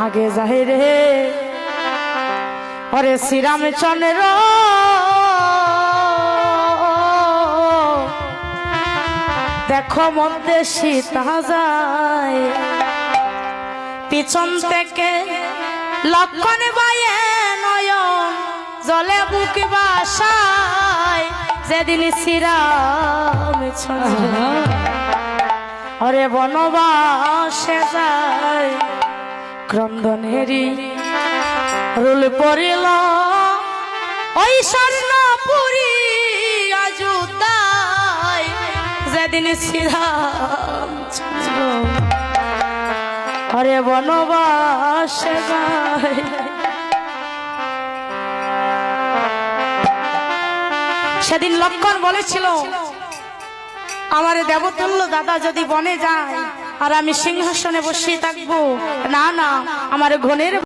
আগে যাই রে ওরে শ্রীরামচন্দ্র দেখো মধ্যে সীতা যায় পিছন থেকে লক্ষণ বায়ে নয়ন জলে বুক বাসায় যেদিন শ্রীরামচন্দ্র ওরে বনবাসে যায় ক্রন্দনেরই রুল পড়িল ওই স্বর্ণপুরী অযোধ্যায় যেদিন শ্রীরামচন্দ্র ওরে বনবাসে যায়। সেদিন লক্ষণ বলেছিল আমার দেবতুল্য দাদা যদি বনে যায় আর আমি সিংহাসনে বসে থাকবো, না না আমার ঘনের